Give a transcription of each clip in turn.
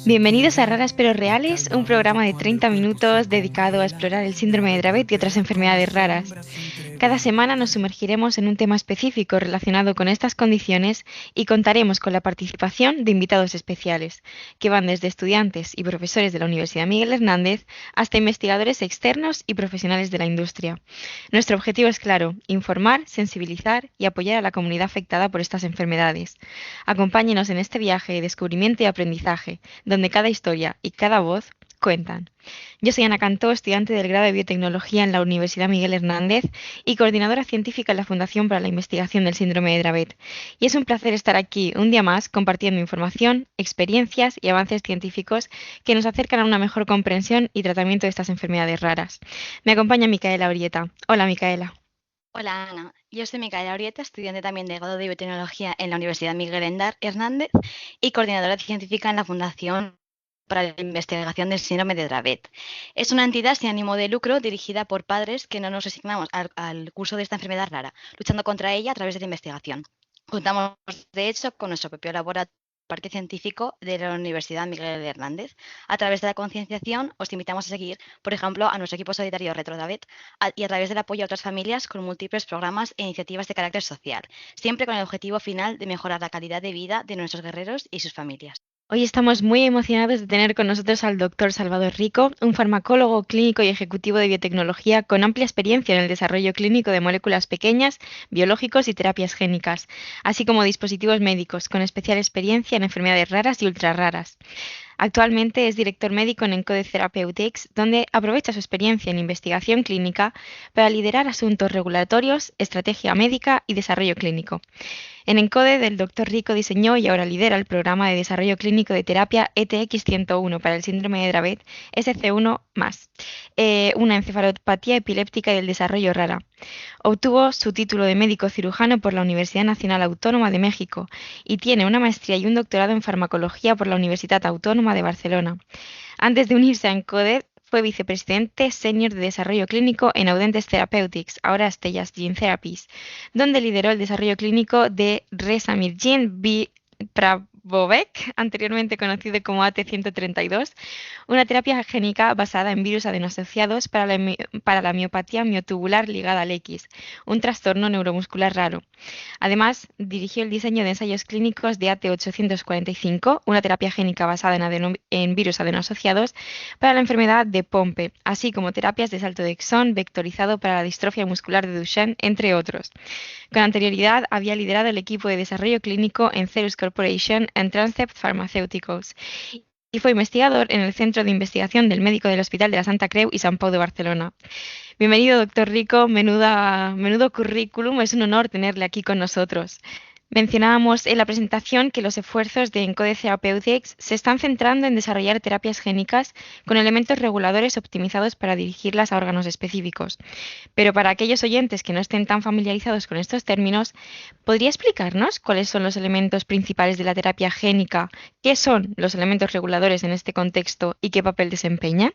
Bienvenidos a Raras pero Reales, un programa de 30 minutos dedicado a explorar el síndrome de Dravet y otras enfermedades raras. Cada semana nos sumergiremos en un tema específico relacionado con estas condiciones y contaremos con la participación de invitados especiales, que van desde estudiantes y profesores de la Universidad Miguel Hernández hasta investigadores externos y profesionales de la industria. Nuestro objetivo es claro: informar, sensibilizar y apoyar a la comunidad afectada por estas enfermedades. Acompáñenos en este viaje de descubrimiento y aprendizaje, donde cada historia y cada voz cuentan. Yo soy Ana Cantó, estudiante del grado de Biotecnología en la Universidad Miguel Hernández y coordinadora científica en la Fundación para la Investigación del Síndrome de Dravet. Y es un placer estar aquí un día más compartiendo información, experiencias y avances científicos que nos acercan a una mejor comprensión y tratamiento de estas enfermedades raras. Me acompaña Micaela Orieta. Hola, Micaela. Hola Ana, yo soy Micaela Orieta, estudiante también de grado de biotecnología en la Universidad Hernández y coordinadora científica en la Fundación para la Investigación del Síndrome de Dravet. Es una entidad sin ánimo de lucro dirigida por padres que no nos resignamos al curso de esta enfermedad rara, luchando contra ella a través de la investigación. Contamos, de hecho, con nuestro propio laboratorio, Parque Científico de la Universidad Miguel Hernández. A través de la concienciación, os invitamos a seguir, por ejemplo, a nuestro equipo solidario RetroDavet y a través del apoyo a otras familias con múltiples programas e iniciativas de carácter social, siempre con el objetivo final de mejorar la calidad de vida de nuestros guerreros y sus familias. Hoy estamos muy emocionados de tener con nosotros al doctor Salvador Rico, un farmacólogo clínico y ejecutivo de biotecnología con amplia experiencia en el desarrollo clínico de moléculas pequeñas, biológicos y terapias génicas, así como dispositivos médicos, con especial experiencia en enfermedades raras y ultrarraras. Actualmente es director médico en Encode Therapeutics, donde aprovecha su experiencia en investigación clínica para liderar asuntos regulatorios, estrategia médica y desarrollo clínico. En Encode, el Dr. Rico diseñó y ahora lidera el programa de desarrollo clínico de terapia ETX-101 para el síndrome de Dravet SC1+, una encefalopatía epiléptica y del desarrollo rara. Obtuvo su título de médico cirujano por la Universidad Nacional Autónoma de México y tiene una maestría y un doctorado en farmacología por la Universidad Autónoma de Barcelona. Antes de unirse a Encode, fue vicepresidente senior de desarrollo clínico en Audentes Therapeutics, ahora Astellas Gene Therapies, donde lideró el desarrollo clínico de Resamirgin Pravovec, anteriormente conocido como AT132, una terapia génica basada en virus adenosociados para la miopatía miotubular ligada al X, un trastorno neuromuscular raro. Además, dirigió el diseño de ensayos clínicos de AT845, una terapia génica basada en virus adenosociados para la enfermedad de Pompe, así como terapias de salto de exón vectorizado para la distrofia muscular de Duchenne, entre otros. Con anterioridad había liderado el equipo de desarrollo clínico en Cerus Corporation and Trancept Pharmaceuticals y fue investigador en el Centro de Investigación del Médico del Hospital de la Santa Creu y Sant Pau de Barcelona. Bienvenido, doctor Rico, menudo currículum, es un honor tenerle aquí con nosotros. Mencionábamos en la presentación que los esfuerzos de Encode Therapeutics se están centrando en desarrollar terapias génicas con elementos reguladores optimizados para dirigirlas a órganos específicos. Pero para aquellos oyentes que no estén tan familiarizados con estos términos, ¿podría explicarnos cuáles son los elementos principales de la terapia génica? ¿Qué son los elementos reguladores en este contexto y qué papel desempeñan?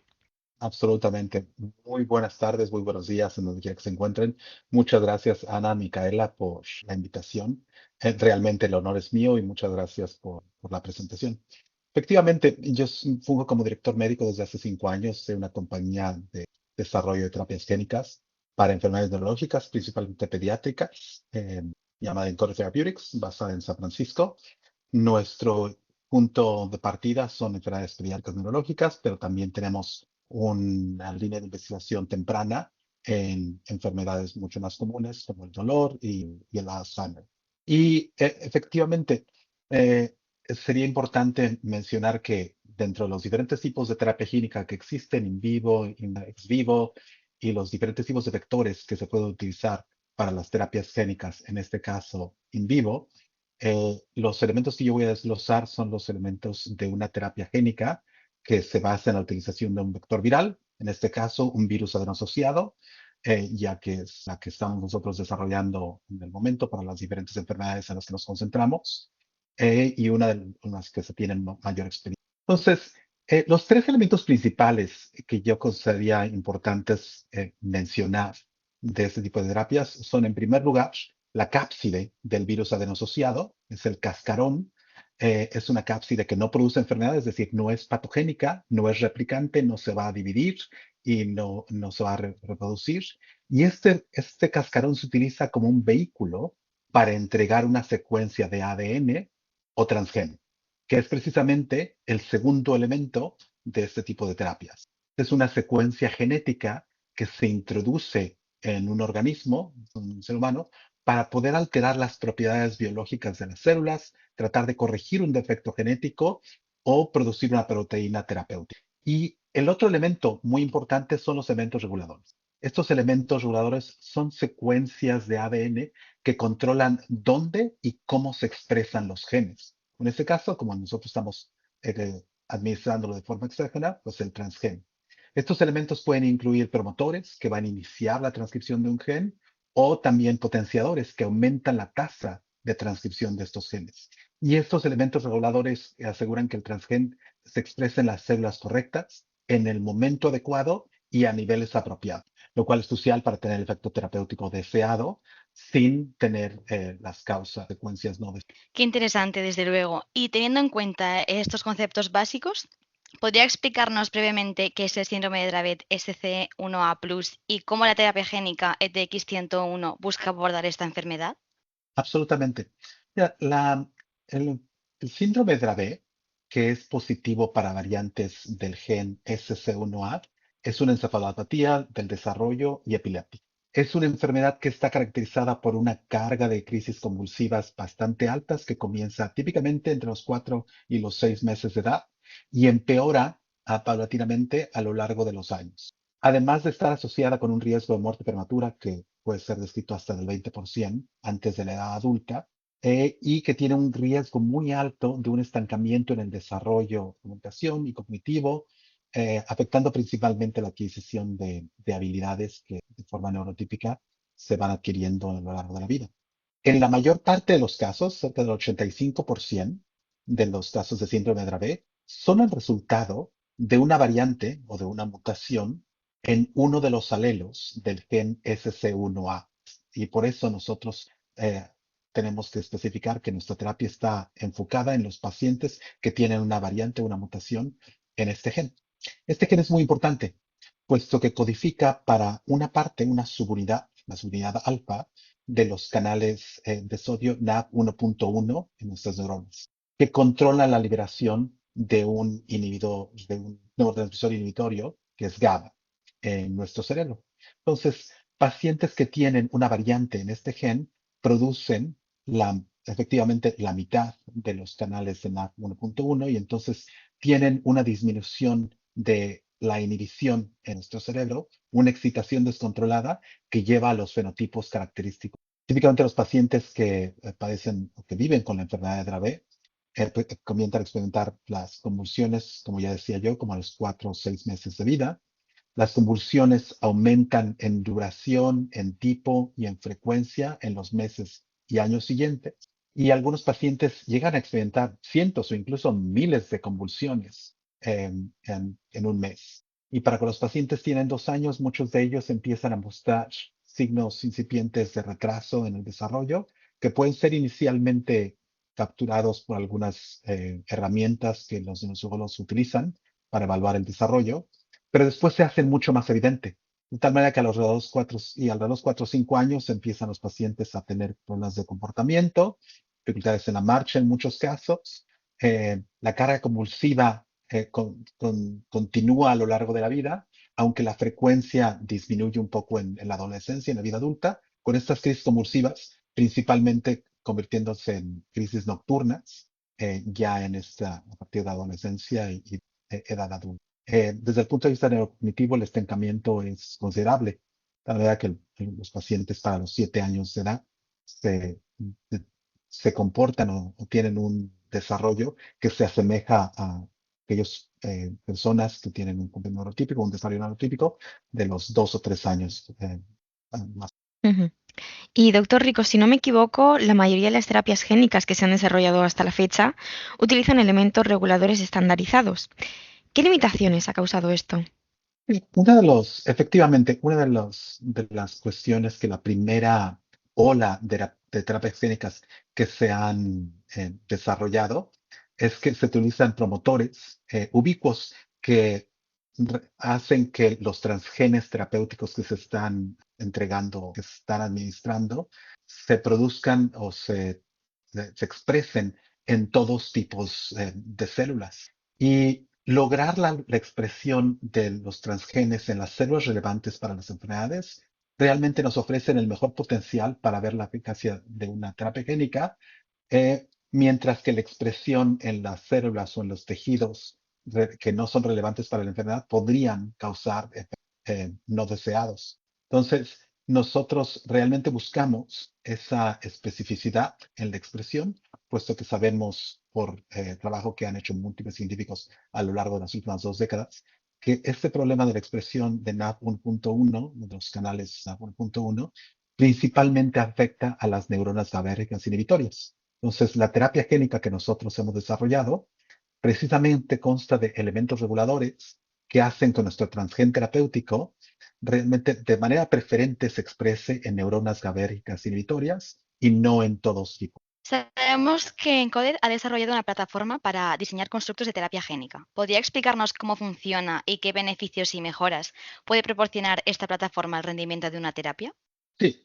Absolutamente. Muy buenas tardes, muy buenos días en donde quiera que se encuentren. Muchas gracias, Ana, Micaela, por la invitación. Realmente el honor es mío y muchas gracias por la presentación. Efectivamente, fungo como director médico desde hace 5 años de una compañía de desarrollo de terapias génicas para enfermedades neurológicas, principalmente pediátricas, llamada Encore Therapeutics, basada en San Francisco. Nuestro punto de partida son enfermedades pediátricas neurológicas, pero también tenemos una línea de investigación temprana en enfermedades mucho más comunes como el dolor y el Alzheimer. Y efectivamente, sería importante mencionar que dentro de los diferentes tipos de terapia gínica que existen, in vivo, ex vivo, y los diferentes tipos de vectores que se pueden utilizar para las terapias génicas, en este caso in vivo, los elementos que yo voy a desglosar son los elementos de una terapia génica que se basa en la utilización de un vector viral, en este caso un virus adenosociado, ya que es la que estamos nosotros desarrollando en el momento para las diferentes enfermedades en las que nos concentramos, y una de las que se tienen mayor experiencia. Entonces, los tres elementos principales que yo consideraría importantes mencionar de este tipo de terapias son, en primer lugar, la cápside del virus adenosociado, es el cascarón, Es una cápside que no produce enfermedad, es decir, no es patogénica, no es replicante, no se va a dividir y no se va a reproducir. Y este cascarón se utiliza como un vehículo para entregar una secuencia de ADN o transgénico, que es precisamente el segundo elemento de este tipo de terapias. Es una secuencia genética que se introduce en un organismo, un ser humano, para poder alterar las propiedades biológicas de las células, tratar de corregir un defecto genético o producir una proteína terapéutica. Y el otro elemento muy importante son los elementos reguladores. Estos elementos reguladores son secuencias de ADN que controlan dónde y cómo se expresan los genes. En este caso, como nosotros estamos administrándolo de forma exógena, pues el transgen. Estos elementos pueden incluir promotores que van a iniciar la transcripción de un gen o también potenciadores que aumentan la tasa de transcripción de estos genes. Y estos elementos reguladores aseguran que el transgen se exprese en las células correctas, en el momento adecuado y a niveles apropiados, lo cual es crucial para tener el efecto terapéutico deseado sin tener las causas, secuencias no deseadas. Qué interesante, desde luego. Y teniendo en cuenta estos conceptos básicos, ¿podría explicarnos brevemente qué es el síndrome de Dravet SC1A+ y cómo la terapia génica ETX-101 busca abordar esta enfermedad? Absolutamente. Mira, el síndrome de Dravet, que es positivo para variantes del gen SC1A, es una encefalopatía del desarrollo y epiléptica. Es una enfermedad que está caracterizada por una carga de crisis convulsivas bastante altas que comienza típicamente entre los 4 y los 6 meses de edad y empeora paulatinamente a lo largo de los años. Además de estar asociada con un riesgo de muerte prematura que puede ser descrito hasta del 20% antes de la edad adulta, y que tiene un riesgo muy alto de un estancamiento en el desarrollo, comunicación y cognitivo, afectando principalmente la adquisición de habilidades que de forma neurotípica se van adquiriendo a lo largo de la vida. En la mayor parte de los casos, cerca del 85% de los casos de síndrome de Dravet, son el resultado de una variante o de una mutación en uno de los alelos del gen SC1A. Y por eso nosotros tenemos que especificar que nuestra terapia está enfocada en los pacientes que tienen una variante, una mutación en este gen. Este gen es muy importante, puesto que codifica para una parte, una subunidad, la subunidad alfa, de los canales de sodio NaV1.1 en nuestras neuronas, que controla la liberación de un inhibidor, de un neurotransmisor inhibitorio, que es GABA, en nuestro cerebro. Entonces, pacientes que tienen una variante en este gen producen efectivamente la mitad de los canales de NaV1.1 y entonces tienen una disminución de la inhibición en nuestro cerebro, una excitación descontrolada que lleva a los fenotipos característicos. Típicamente los pacientes que padecen o que viven con la enfermedad de Dravet comienzan a experimentar las convulsiones, como ya decía yo, como a los 4 o 6 meses de vida. Las convulsiones aumentan en duración, en tipo y en frecuencia en los meses y años siguientes. Y algunos pacientes llegan a experimentar cientos o incluso miles de convulsiones en un mes. Y para que los pacientes tienen 2 años, muchos de ellos empiezan a mostrar signos incipientes de retraso en el desarrollo que pueden ser inicialmente capturados por algunas herramientas que los neurólogos utilizan para evaluar el desarrollo, pero después se hacen mucho más evidente. De tal manera que a los 4 o 5 años empiezan los pacientes a tener problemas de comportamiento, dificultades en la marcha en muchos casos. La carga convulsiva continúa a lo largo de la vida, aunque la frecuencia disminuye un poco en la adolescencia y en la vida adulta, con estas crisis convulsivas principalmente convirtiéndose en crisis nocturnas, ya a partir de la adolescencia y edad adulta. Desde el punto de vista neurocognitivo, el estancamiento es considerable. La verdad que los pacientes para los 7 años de edad se, se comportan o tienen un desarrollo que se asemeja a aquellas personas que tienen un comportamiento neurotípico, un desarrollo neurotípico de los 2 o 3 años más. Ujú. Y doctor Rico, si no me equivoco, la mayoría de las terapias génicas que se han desarrollado hasta la fecha utilizan elementos reguladores estandarizados. ¿Qué limitaciones ha causado esto? Efectivamente, una de las cuestiones que la primera ola de terapias clínicas que se han desarrollado es que se utilizan promotores ubicuos que hacen que los transgenes terapéuticos que se están entregando, que se están administrando, se produzcan o se expresen en todos tipos de células. Y lograr la expresión de los transgenes en las células relevantes para las enfermedades realmente nos ofrecen el mejor potencial para ver la eficacia de una terapia génica, mientras que la expresión en las células o en los tejidos que no son relevantes para la enfermedad podrían causar no deseados. Entonces, nosotros realmente buscamos esa especificidad en la expresión, puesto que sabemos por trabajo que han hecho múltiples científicos a lo largo de las últimas 2 décadas, que este problema de la expresión de NaV1.1, de los canales NaV1.1, principalmente afecta a las neuronas GABAérgicas inhibitorias. Entonces, la terapia génica que nosotros hemos desarrollado precisamente consta de elementos reguladores que hacen que nuestro transgen terapéutico realmente de manera preferente se exprese en neuronas GABAérgicas inhibitorias y no en todos tipos. Sabemos que Encoded ha desarrollado una plataforma para diseñar constructos de terapia génica. ¿Podría explicarnos cómo funciona y qué beneficios y mejoras puede proporcionar esta plataforma al rendimiento de una terapia? Sí,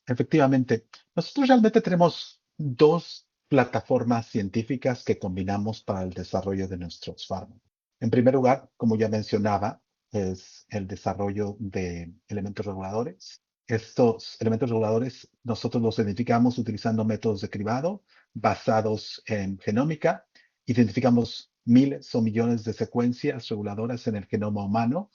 efectivamente. Nosotros realmente tenemos 2 plataformas científicas que combinamos para el desarrollo de nuestros fármacos. En primer lugar, como ya mencionaba, es el desarrollo de elementos reguladores. Estos elementos reguladores nosotros los identificamos utilizando métodos de cribado basados en genómica. Identificamos miles o millones de secuencias reguladoras en el genoma humano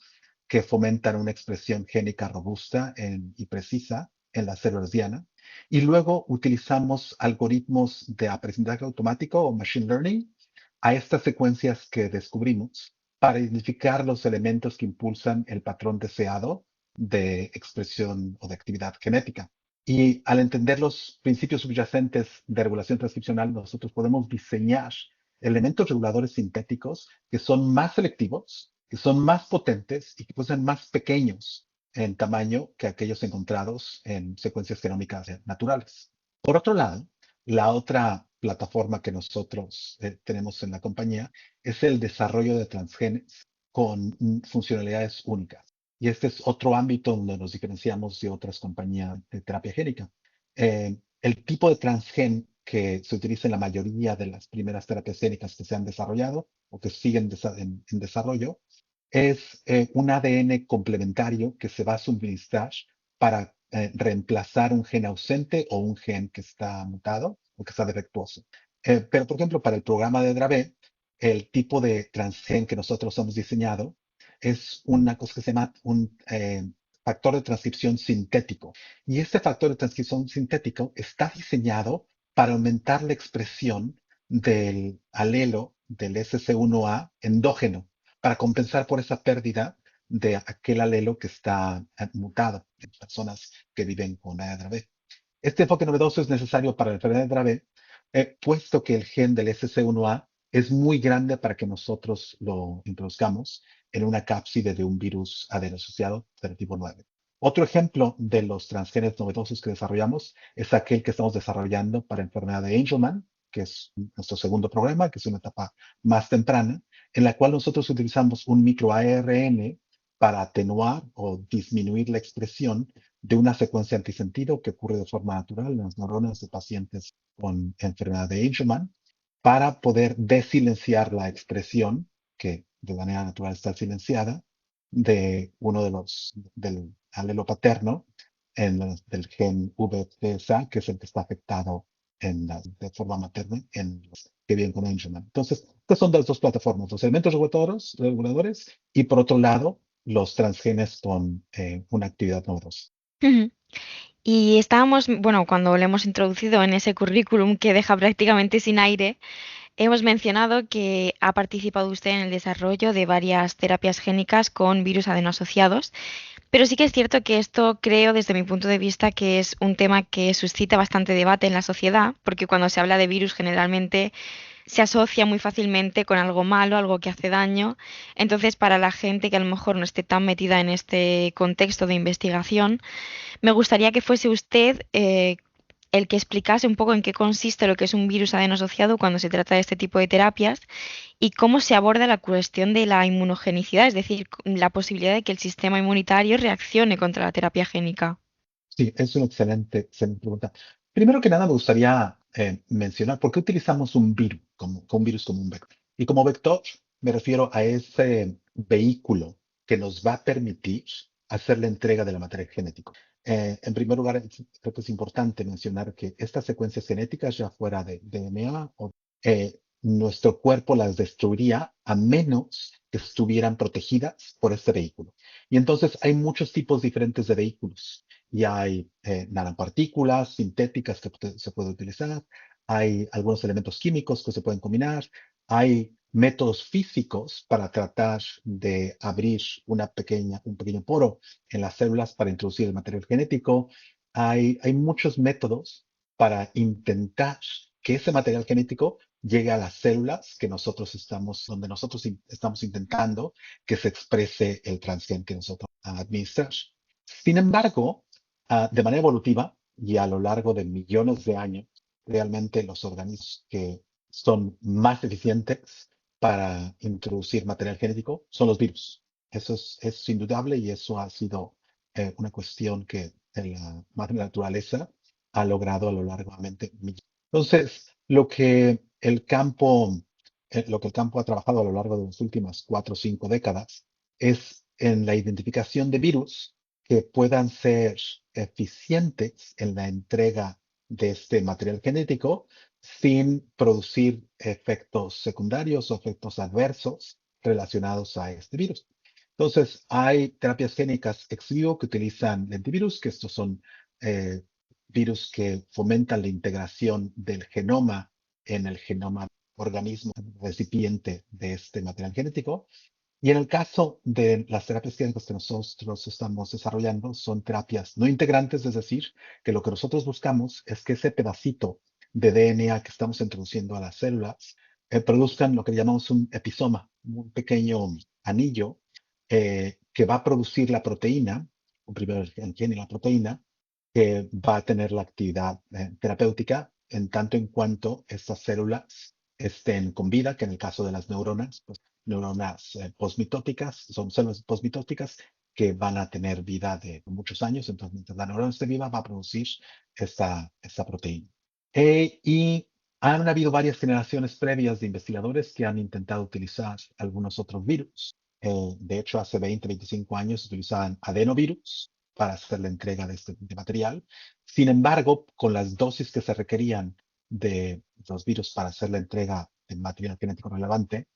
que fomentan una expresión génica robusta y precisa en las células diana. Y luego utilizamos algoritmos de aprendizaje automático o machine learning a estas secuencias que descubrimos para identificar los elementos que impulsan el patrón deseado de expresión o de actividad genética. Y al entender los principios subyacentes de regulación transcripcional, nosotros podemos diseñar elementos reguladores sintéticos que son más selectivos, que son más potentes y que pueden ser más pequeños en tamaño que aquellos encontrados en secuencias genómicas naturales. Por otro lado, la otra plataforma que nosotros tenemos en la compañía es el desarrollo de transgenes con funcionalidades únicas. Y este es otro ámbito donde nos diferenciamos de otras compañías de terapia génica. El tipo de transgen que se utiliza en la mayoría de las primeras terapias génicas que se han desarrollado o que siguen en desarrollo es un ADN complementario que se va a suministrar para reemplazar un gen ausente o un gen que está mutado o que está defectuoso. Pero, por ejemplo, para el programa de Dravet, el tipo de transgen que nosotros hemos diseñado es una cosa que se llama un factor de transcripción sintético. Y este factor de transcripción sintético está diseñado para aumentar la expresión del alelo del SC1A endógeno, para compensar por esa pérdida de aquel alelo que está mutado en personas que viven con Dravet. Este enfoque novedoso es necesario para la enfermedad de Dravet, puesto que el gen del SC1A es muy grande para que nosotros lo introduzcamos en una cápside de un virus adenosociado del tipo 9. Otro ejemplo de los transgenes novedosos que desarrollamos es aquel que estamos desarrollando para enfermedad de Angelman, que es nuestro segundo programa, que es una etapa más temprana, en la cual nosotros utilizamos un microARN para atenuar o disminuir la expresión de una secuencia antisentido que ocurre de forma natural en las neuronas de pacientes con enfermedad de Angelman, para poder desilenciar la expresión, que de manera natural está silenciada, de uno del alelo paterno, del gen VPSA, que es el que está afectado de forma materna en los que viven con Angelman. Entonces, estas son las 2 plataformas, los elementos reguladores y, por otro lado, los transgenes con una actividad novedosa. Ujú. Y estábamos, bueno, cuando le hemos introducido en ese currículum que deja prácticamente sin aire, hemos mencionado que ha participado usted en el desarrollo de varias terapias génicas con virus adenoasociados, pero sí que es cierto que esto creo, desde mi punto de vista, que es un tema que suscita bastante debate en la sociedad, porque cuando se habla de virus generalmente se asocia muy fácilmente con algo malo, algo que hace daño. Entonces, para la gente que a lo mejor no esté tan metida en este contexto de investigación, me gustaría que fuese usted el que explicase un poco en qué consiste lo que es un virus adenosociado cuando se trata de este tipo de terapias y cómo se aborda la cuestión de la inmunogenicidad, es decir, la posibilidad de que el sistema inmunitario reaccione contra la terapia génica. Sí, es una excelente pregunta. Primero que nada, me gustaría mencionar por qué utilizamos un virus como un vector. Y como vector, me refiero a ese vehículo que nos va a permitir hacer la entrega de la materia genética. En primer lugar, creo que es importante mencionar que estas secuencias genéticas, ya fuera de DNA, nuestro cuerpo las destruiría a menos que estuvieran protegidas por este vehículo. Y entonces hay muchos tipos diferentes de vehículos y hay nanopartículas sintéticas que se pueden utilizar, hay algunos elementos químicos que se pueden combinar, hay métodos físicos para tratar de abrir un pequeño poro en las células para introducir el material genético. Hay muchos métodos para intentar que ese material genético llegue a las células donde nosotros estamos intentando que se exprese el transgen que nosotros administramos. Sin embargo, de manera evolutiva y a lo largo de millones de años, realmente los organismos que son más eficientes para introducir material genético son los virus. Es indudable y eso ha sido una cuestión que en la madre naturaleza ha logrado a lo largo de millones. Entonces, lo que el campo ha trabajado a lo largo de las últimas 4 o 5 décadas es en la identificación de virus que puedan ser eficientes en la entrega de este material genético sin producir efectos secundarios o efectos adversos relacionados a este virus. Entonces, hay terapias génicas ex vivo que utilizan lentivirus, que estos son eh, virus que fomentan la integración del genoma en el genoma organismo recipiente de este material genético. Y en el caso de las terapias génicas que nosotros estamos desarrollando, son terapias no integrantes, es decir, que lo que nosotros buscamos es que ese pedacito de DNA que estamos introduciendo a las células produzcan lo que llamamos un episoma, un pequeño anillo que va a producir la proteína, primero el gen y la proteína, que va a tener la actividad terapéutica en tanto en cuanto estas células estén con vida, que en el caso de las neuronas, pues neuronas postmitóticas, son células postmitóticas que van a tener vida de muchos años, entonces mientras la neurona esté viva va a producir esta proteína. Y han habido varias generaciones previas de investigadores que han intentado utilizar algunos otros virus. De hecho, hace 20, 25 años utilizaban adenovirus para hacer la entrega de este material. Sin embargo, con las dosis que se requerían de los virus para hacer la entrega de material genético relevante,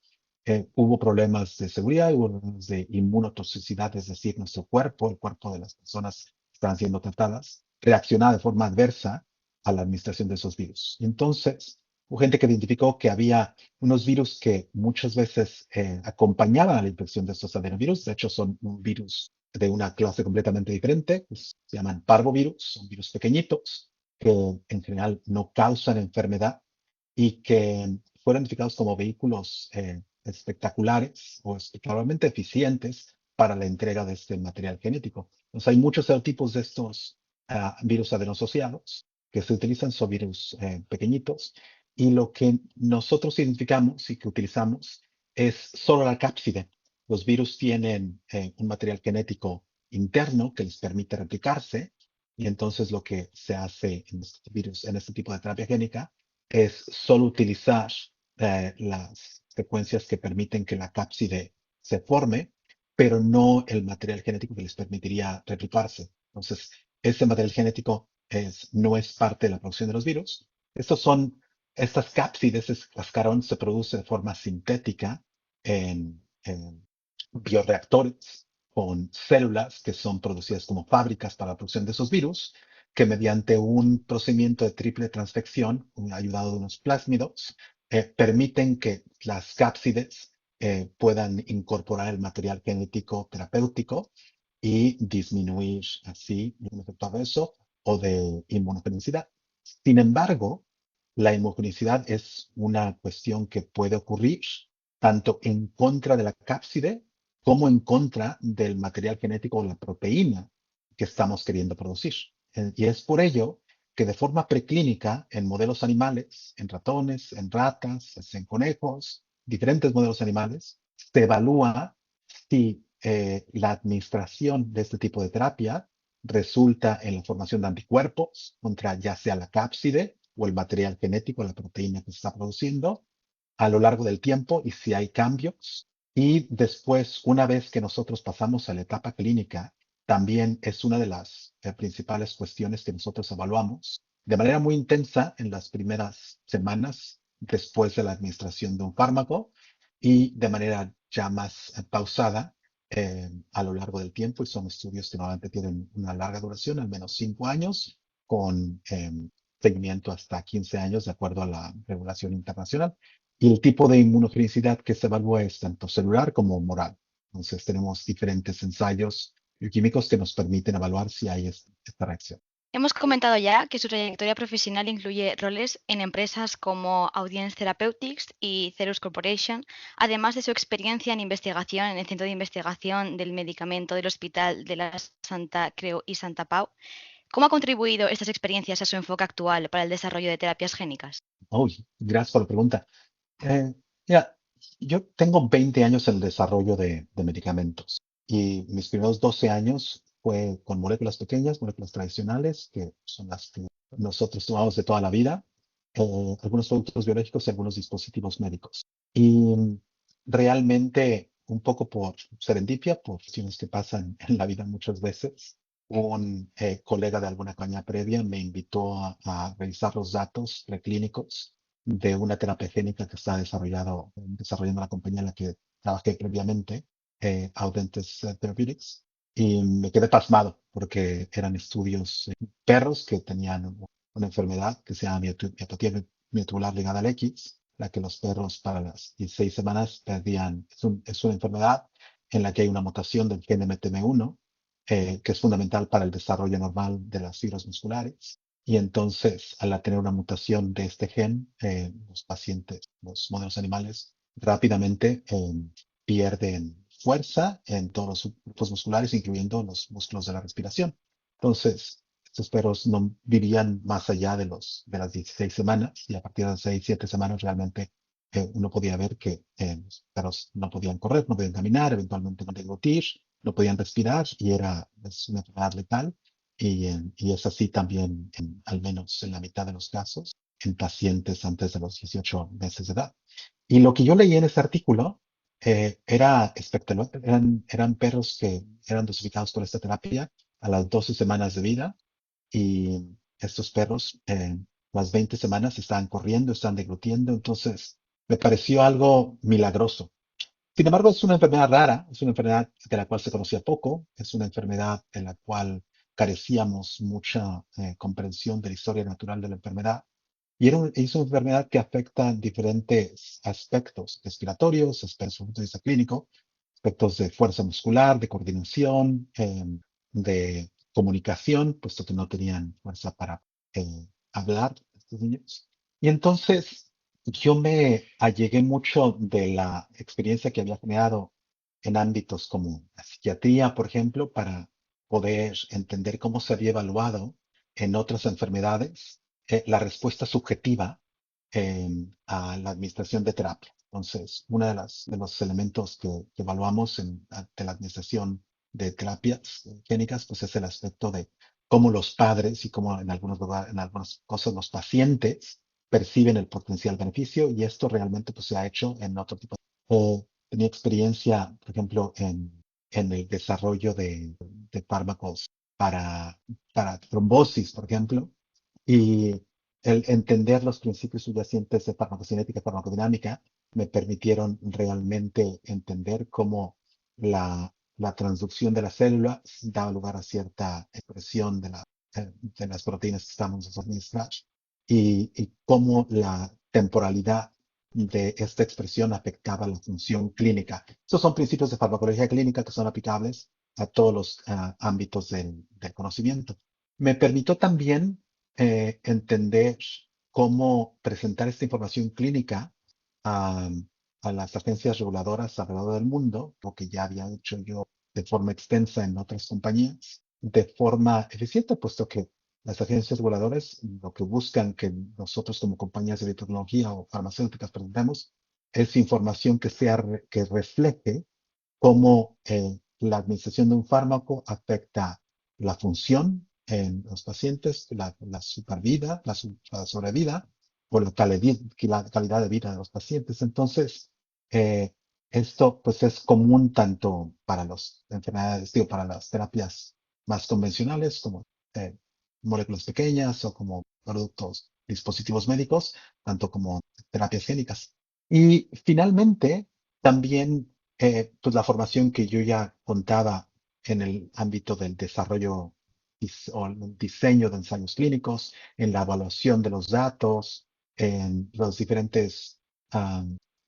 hubo problemas de seguridad, hubo problemas de inmunotoxicidad, es decir, nuestro cuerpo, el cuerpo de las personas que estaban siendo tratadas, reaccionaba de forma adversa a la administración de esos virus. Y entonces, hubo gente que identificó que había unos virus que muchas veces acompañaban a la infección de estos adenovirus. De hecho, son un virus de una clase completamente diferente, pues, se llaman parvovirus, son virus pequeñitos que en general no causan enfermedad y que fueron identificados como vehículos espectaculares o espectacularmente eficientes para la entrega de este material genético. Entonces, hay muchos serotipos de estos virus adenosociados que se utilizan, son virus pequeñitos, y lo que nosotros identificamos y que utilizamos es solo la cápside. Los virus tienen un material genético interno que les permite replicarse, y entonces lo que se hace en este tipo de terapia génica es solo utilizar las secuencias que permiten que la cápside se forme, pero no el material genético que les permitiría replicarse. Entonces, ese material genético no es parte de la producción de los virus. Estas cápsides, ese cascarón, se produce de forma sintética en bioreactores con células que son producidas como fábricas para la producción de esos virus, que mediante un procedimiento de triple transfección, ayudado de unos plásmidos, permiten que las cápsides puedan incorporar el material genético terapéutico y disminuir así un efecto adverso o de inmunogenicidad. Sin embargo, la inmunogenicidad es una cuestión que puede ocurrir tanto en contra de la cápside como en contra del material genético o la proteína que estamos queriendo producir. Y es por ello que de forma preclínica en modelos animales, en ratones, en ratas, en conejos, diferentes modelos animales, se evalúa si la administración de este tipo de terapia resulta en la formación de anticuerpos contra ya sea la cápside o el material genético, la proteína que se está produciendo a lo largo del tiempo y si hay cambios. Y después, una vez que nosotros pasamos a la etapa clínica, también es una de las principales cuestiones que nosotros evaluamos de manera muy intensa en las primeras semanas después de la administración de un fármaco y de manera ya más pausada a lo largo del tiempo. Y son estudios que normalmente tienen una larga duración, al menos 5 años, con seguimiento hasta 15 años de acuerdo a la regulación internacional. Y el tipo de inmunogenicidad que se evalúa es tanto celular como moral. Entonces tenemos diferentes ensayos bioquímicos que nos permiten evaluar si hay esta reacción. Hemos comentado ya que su trayectoria profesional incluye roles en empresas como Audience Therapeutics y Cerus Corporation, además de su experiencia en investigación en el Centro de Investigación del Medicamento del Hospital de la Santa Creu y Santa Pau. ¿Cómo ha contribuido estas experiencias a su enfoque actual para el desarrollo de terapias génicas? Uy, gracias por la pregunta. Eh, Mira, yo tengo 20 años en el desarrollo de medicamentos y mis primeros 12 años fue con moléculas pequeñas, moléculas tradicionales, que son las que nosotros tomamos de toda la vida, algunos productos biológicos y algunos dispositivos médicos. Y realmente, un poco por serendipia, por cuestiones que pasan en la vida muchas veces, un colega de alguna caña previa me invitó a revisar los datos preclínicos de una terapia génica que está desarrollando la compañía en la que trabajé previamente, Audentes Therapeutics, y me quedé pasmado porque eran estudios perros que tenían una enfermedad que se llama miopatía miotubular ligada al X, la que los perros para las 16 semanas perdían. Es una enfermedad en la que hay una mutación del gen MTM1, que es fundamental para el desarrollo normal de las fibras musculares. Y entonces, al tener una mutación de este gen, los pacientes, los modelos animales, rápidamente pierden fuerza en todos los grupos musculares, incluyendo los músculos de la respiración. Entonces, estos perros no vivían más allá de las 16 semanas y a partir de las 6, 7 semanas realmente uno podía ver que los perros no podían correr, no podían caminar, eventualmente no podían deglutir, no podían respirar y es una enfermedad letal. Y es así también, al menos en la mitad de los casos, en pacientes antes de los 18 meses de edad. Y lo que yo leí en ese artículo era espectacular. Eran perros que eran dosificados con esta terapia a las 12 semanas de vida y estos perros, las 20 semanas estaban corriendo, estaban deglutiendo. Entonces, me pareció algo milagroso. Sin embargo, es una enfermedad rara, es una enfermedad de la cual se conocía poco, es una enfermedad en la cual carecíamos mucha comprensión de la historia natural de la enfermedad. Y es una enfermedad que afecta diferentes aspectos respiratorios, aspectos desde el punto de vista clínico, aspectos de fuerza muscular, de coordinación, de comunicación, puesto que no tenían fuerza para hablar estos niños. Y entonces yo me allegué mucho de la experiencia que había generado en ámbitos como la psiquiatría, por ejemplo, para poder entender cómo se había evaluado en otras enfermedades la respuesta subjetiva a la administración de terapia. Entonces, uno de los elementos que evaluamos ante la administración de terapias génicas, pues es el aspecto de cómo los padres y cómo en algunos lugares, en algunas cosas los pacientes perciben el potencial beneficio y esto realmente pues se ha hecho en otro tipo tenía experiencia, por ejemplo, en el desarrollo de fármacos para trombosis, por ejemplo, y el entender los principios subyacentes de farmacocinética y farmacodinámica me permitieron realmente entender cómo la transducción de las células daba lugar a cierta expresión de las proteínas que estamos administrar y cómo la temporalidad de esta expresión afectaba la función clínica. Estos son principios de farmacología clínica que son aplicables a todos los ámbitos del conocimiento. Me permitió también entender cómo presentar esta información clínica a, a las agencias reguladoras alrededor del mundo, lo que ya había hecho yo de forma extensa en otras compañías, de forma eficiente, puesto que las agencias reguladoras lo que buscan que nosotros como compañías de biotecnología o farmacéuticas presentemos es información que refleje cómo la administración de un fármaco afecta la función en los pacientes, la supervida, la sobrevida o la calidad de vida de los pacientes. Entonces, eh, esto pues es común tanto para las enfermedades, digo, para las terapias más convencionales como eh, moléculas pequeñas o como productos, dispositivos médicos, tanto como terapias génicas. Y finalmente, también pues la formación que yo ya contaba en el ámbito del desarrollo o el diseño de ensayos clínicos, en la evaluación de los datos, en las diferentes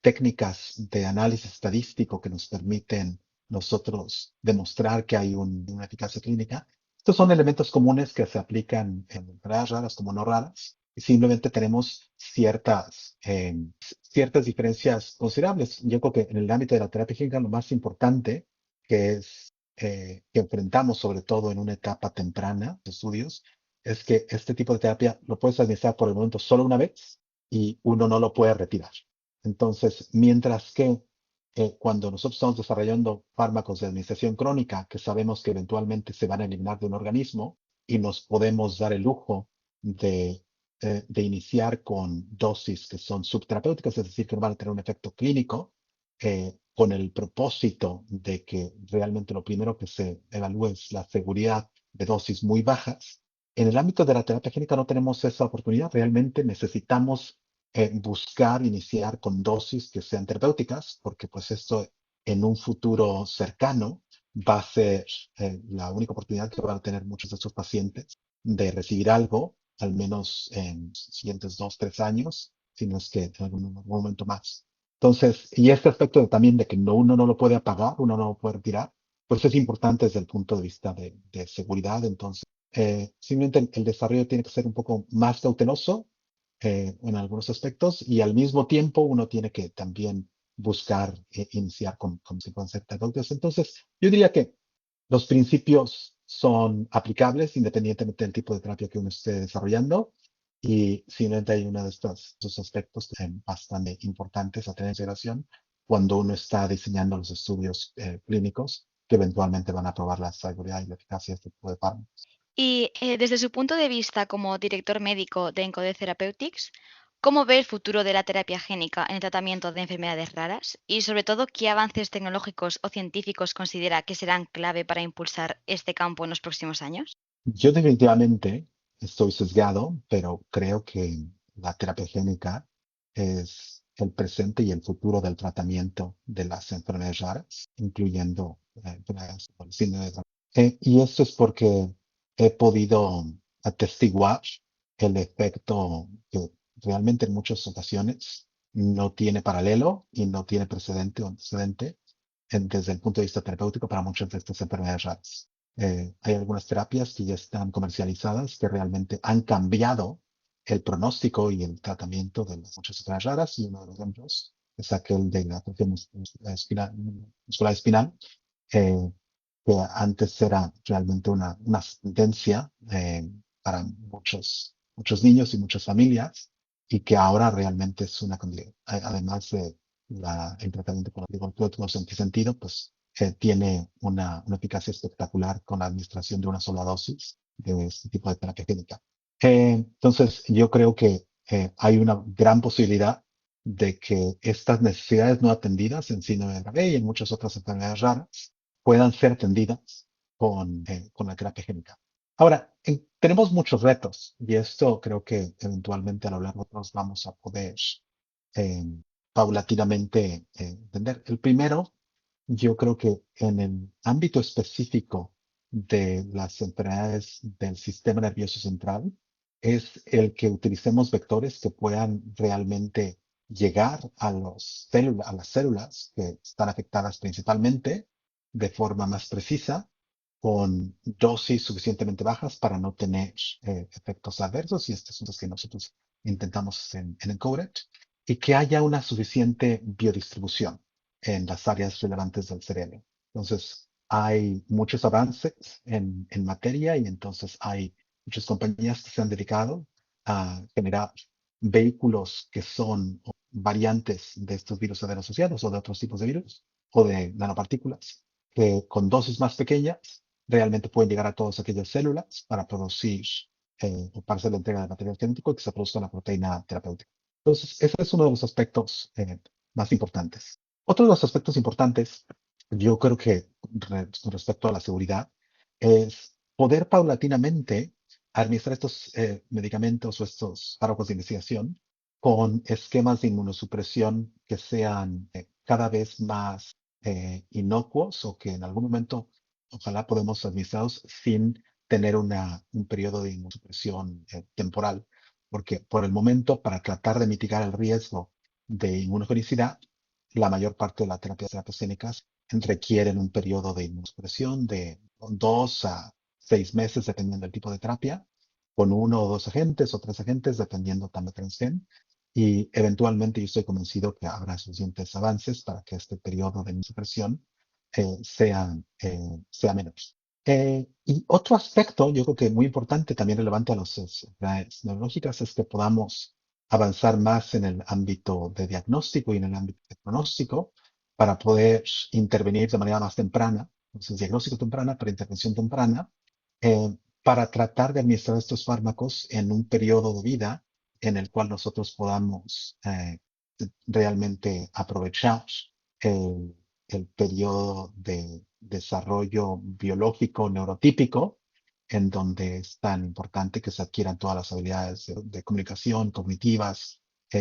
técnicas de análisis estadístico que nos permiten nosotros demostrar que hay una eficacia clínica. Estos son elementos comunes que se aplican en enfermedades raras como no raras. Y simplemente tenemos ciertas diferencias considerables. Yo creo que en el ámbito de la terapia génica lo más importante que enfrentamos, sobre todo en una etapa temprana de estudios, es que este tipo de terapia lo puedes administrar por el momento solo una vez y uno no lo puede retirar. Entonces, mientras que cuando nosotros estamos desarrollando fármacos de administración crónica que sabemos que eventualmente se van a eliminar de un organismo y nos podemos dar el lujo de iniciar con dosis que son subterapéuticas, es decir, que no van a tener un efecto clínico, con el propósito de que realmente lo primero que se evalúe es la seguridad de dosis muy bajas. En el ámbito de la terapia génica no tenemos esa oportunidad. Realmente necesitamos buscar iniciar con dosis que sean terapéuticas, porque pues esto en un futuro cercano va a ser la única oportunidad que van a tener muchos de estos pacientes de recibir algo, al menos en los siguientes 2, 3 años, si no es que en algún momento más. Entonces, y este aspecto también de que uno no lo puede apagar, uno no lo puede retirar, pues es importante desde el punto de vista de seguridad. Entonces, simplemente el desarrollo tiene que ser un poco más cauteloso en algunos aspectos y al mismo tiempo uno tiene que también buscar iniciar con secuencias terapéuticas. Entonces, yo diría que los principios son aplicables independientemente del tipo de terapia que uno esté desarrollando y simplemente hay uno de estos aspectos bastante importantes a tener en consideración cuando uno está diseñando los estudios clínicos que eventualmente van a probar la seguridad y la eficacia de este tipo de fármacos. Y desde su punto de vista como director médico de Encode Therapeutics, ¿cómo ve el futuro de la terapia génica en el tratamiento de enfermedades raras? Y sobre todo, ¿qué avances tecnológicos o científicos considera que serán clave para impulsar este campo en los próximos años? Yo definitivamente estoy sesgado, pero creo que la terapia génica es el presente y el futuro del tratamiento de las enfermedades raras, incluyendo enfermedades como el síndrome de Down. Y esto es porque he podido atestiguar el efecto que realmente en muchas ocasiones no tiene paralelo y no tiene precedente o antecedente desde el punto de vista terapéutico para muchas de estas enfermedades raras. Hay algunas terapias que ya están comercializadas que realmente han cambiado el pronóstico y el tratamiento de las muchas enfermedades raras y uno de los ejemplos es aquel de la atrofia muscular espinal, eh, que antes era realmente una tendencia para muchos niños y muchas familias y que ahora realmente es una condición, además de el tratamiento con anticonceptivos antisentido, pues tiene una eficacia espectacular con la administración de una sola dosis de este tipo de terapia génica. Entonces, yo creo que hay una gran posibilidad de que estas necesidades no atendidas en síndrome de Dravet y en muchas otras enfermedades raras puedan ser atendidas con la terapia génica. Ahora, tenemos muchos retos y esto creo que eventualmente a lo largo nos vamos a poder eh, paulatinamente entender. El primero, yo creo que en el ámbito específico de las enfermedades del sistema nervioso central, es el que utilicemos vectores que puedan realmente llegar a las células que están afectadas principalmente de forma más precisa, con dosis suficientemente bajas para no tener efectos adversos, y estos son los que nosotros intentamos en ENCODER, y que haya una suficiente biodistribución en las áreas relevantes del cerebro. Entonces, hay muchos avances en materia y entonces hay muchas compañías que se han dedicado a generar vehículos que son variantes de estos virus asociados o de otros tipos de virus o de nanopartículas que con dosis más pequeñas realmente pueden llegar a todas aquellas células para producir o para hacer la entrega de material genético y que se produzca la proteína terapéutica. Entonces, ese es uno de los aspectos más importantes. Otro de los aspectos importantes, yo creo que con respecto a la seguridad, es poder paulatinamente administrar estos medicamentos o estos fármacos de investigación con esquemas de inmunosupresión que sean cada vez más inocuos o que en algún momento ojalá podemos administrarlos sin tener un periodo de inmunosupresión temporal, porque por el momento, para tratar de mitigar el riesgo de inmunogenicidad, la mayor parte de las terapias génicas requieren un periodo de inmunosupresión de 2 a 6 meses, dependiendo del tipo de terapia, con 1 o 2 agentes o 3 agentes, dependiendo también del gen. Y eventualmente yo estoy convencido que habrá suficientes avances para que este periodo de inmunosupresión sea menos. Y otro aspecto, yo creo que muy importante, también relevante a las enfermedades neurológicas, es que podamos avanzar más en el ámbito de diagnóstico y en el ámbito de pronóstico para poder intervenir de manera más temprana, entonces diagnóstico temprana para intervención temprana, para tratar de administrar estos fármacos en un periodo de vida en el cual nosotros podamos realmente aprovechar el, el periodo de desarrollo biológico neurotípico, en donde es tan importante que se adquieran todas las habilidades de comunicación, cognitivas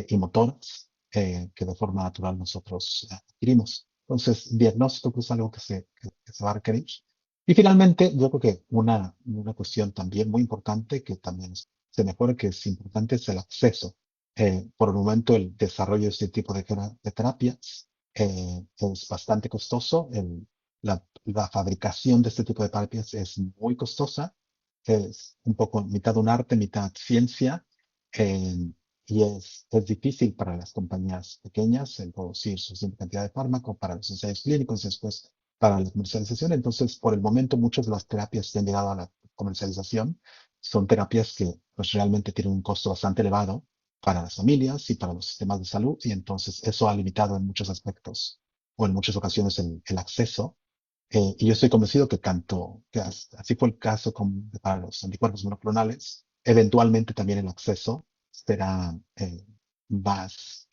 y motoras que de forma natural nosotros adquirimos. Entonces, diagnóstico es algo que se va a requerir. Y finalmente, yo creo que una cuestión también muy importante que también se mejora, que es importante, es el acceso. Por el momento, el desarrollo de este tipo de terapias es bastante costoso. La fabricación de este tipo de terapias es muy costosa. Es un poco mitad un arte, mitad ciencia. eh, y es difícil para las compañías pequeñas el producir suficiente cantidad de fármaco para los ensayos clínicos y después para la comercialización. Entonces, por el momento, muchas de las terapias que han llegado a la comercialización son terapias que pues, realmente tienen un costo bastante elevado para las familias y para los sistemas de salud, y entonces eso ha limitado en muchos aspectos o en muchas ocasiones el acceso. Y yo estoy convencido que así fue el caso para los anticuerpos monoclonales, eventualmente también el acceso será más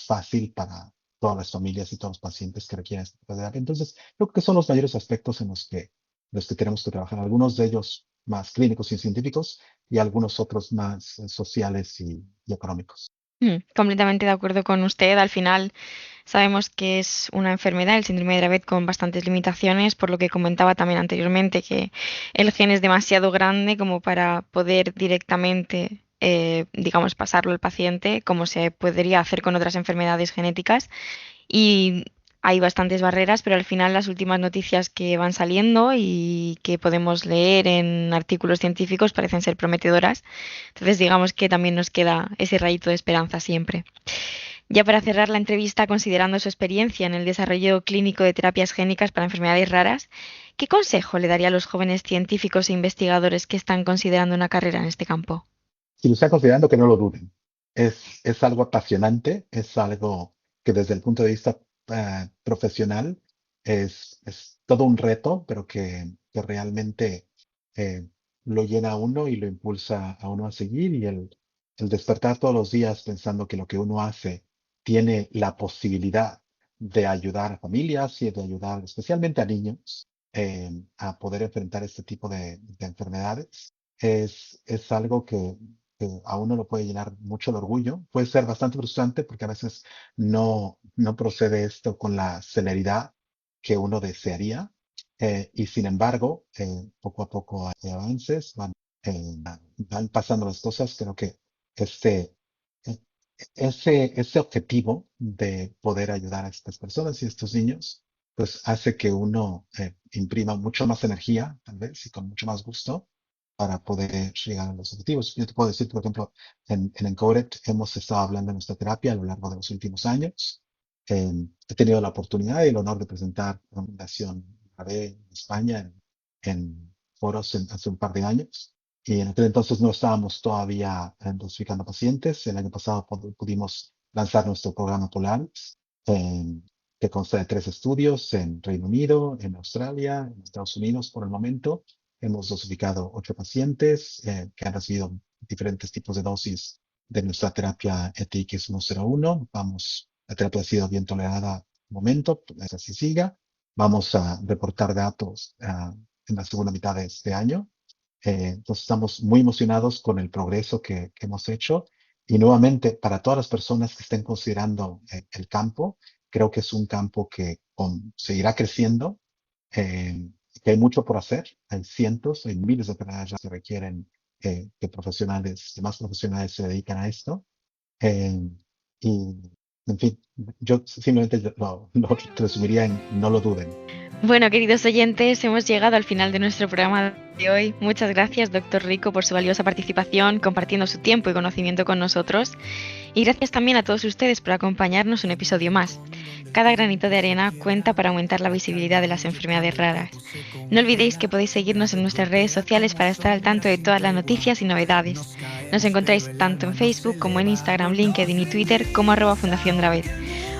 fácil para todas las familias y todos los pacientes que requieren esta terapia. Entonces, creo que son los mayores aspectos en los que tenemos que trabajar, algunos de ellos más clínicos y científicos y algunos otros más sociales y económicos. Completamente de acuerdo con usted. Al final sabemos que es una enfermedad, el síndrome de Dravet, con bastantes limitaciones, por lo que comentaba también anteriormente que el gen es demasiado grande como para poder directamente, digamos, pasarlo al paciente, como se podría hacer con otras enfermedades genéticas. Y hay bastantes barreras, pero al final las últimas noticias que van saliendo y que podemos leer en artículos científicos parecen ser prometedoras. Entonces digamos que también nos queda ese rayito de esperanza siempre. Ya para cerrar la entrevista, considerando su experiencia en el desarrollo clínico de terapias génicas para enfermedades raras, ¿qué consejo le daría a los jóvenes científicos e investigadores que están considerando una carrera en este campo? Si lo están considerando, que no lo duden. Es algo apasionante, es algo que desde el punto de vista profesional es todo un reto, pero que realmente eh, lo llena a uno y lo impulsa a uno a seguir. Y el despertar todos los días pensando que lo que uno hace tiene la posibilidad de ayudar a familias y de ayudar especialmente a niños a poder enfrentar este tipo de enfermedades, es algo que a uno lo puede llenar mucho de orgullo. Puede ser bastante frustrante porque a veces no procede esto con la celeridad que uno desearía. Y sin embargo, poco a poco hay avances, eh, van pasando las cosas. Creo que este, eh, ese objetivo de poder ayudar a estas personas y a estos niños, pues hace que uno imprima mucho más energía, tal vez, y con mucho más gusto para poder llegar a los objetivos. Yo te puedo decir, por ejemplo, en Encoded hemos estado hablando de nuestra terapia a lo largo de los últimos años. He tenido la oportunidad y el honor de presentar la Fundación AB en España en foros hace un par de años. Y en aquel entonces no estábamos todavía dosificando pacientes. El año pasado pudimos lanzar nuestro programa Polaris, que consta de 3 estudios en Reino Unido, en Australia, en Estados Unidos por el momento. Hemos dosificado 8 pacientes que han recibido diferentes tipos de dosis de nuestra terapia ETX-101. La terapia ha sido bien tolerada al momento, pues así siga. Vamos a reportar datos en la segunda mitad de este año. Entonces estamos muy emocionados con el progreso que hemos hecho. Y nuevamente, para todas las personas que estén considerando el campo, creo que es un campo que seguirá creciendo, que hay mucho por hacer. Hay cientos, hay miles de operaciones que requieren que más profesionales se dedican a esto. Eh, y, en fin, yo simplemente lo resumiría en no lo duden. Bueno, queridos oyentes, hemos llegado al final de nuestro programa de hoy. Muchas gracias, doctor Rico, por su valiosa participación, compartiendo su tiempo y conocimiento con nosotros. Y gracias también a todos ustedes por acompañarnos un episodio más. Cada granito de arena cuenta para aumentar la visibilidad de las enfermedades raras. No olvidéis que podéis seguirnos en nuestras redes sociales para estar al tanto de todas las noticias y novedades. Nos encontráis tanto en Facebook como en Instagram, LinkedIn y Twitter como @Fundación Dravet.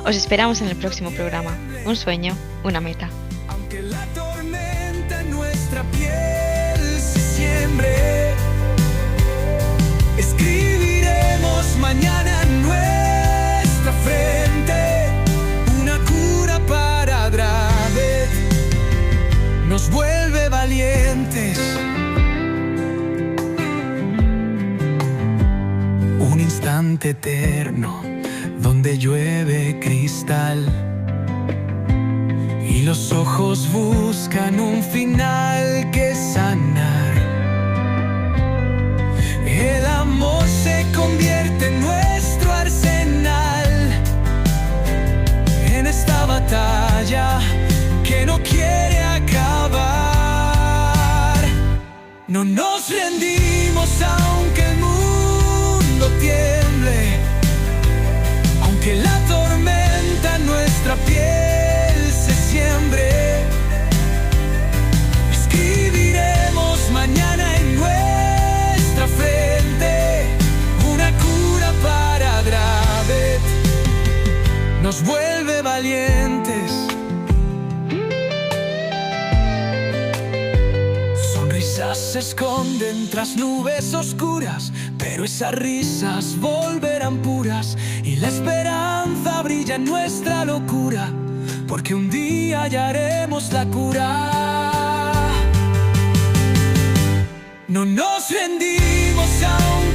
Os esperamos en el próximo programa. Un sueño, una meta. Aunque la tormenta en nuestra piel se siembre, escribiremos mañana en nuestra frente una cura para Dravet. Nos vuelve valientes. Un instante eterno donde llueve cristal. Y los ojos buscan un final que sanar. El amor se convierte en nuestro arsenal en esta batalla que no quiere acabar. No nos rendimos aunque el mundo tiemble, aunque la tormenta en nuestra piel se siembre. Escribiremos mañana en nuestra frente una cura para Dravet. Nos vuelve valientes. Sonrisas se esconden tras nubes oscuras, pero esas risas volverán puras y la esperanza brilla en nuestra locura, porque un día hallaremos la cura. No nos rendimos aún.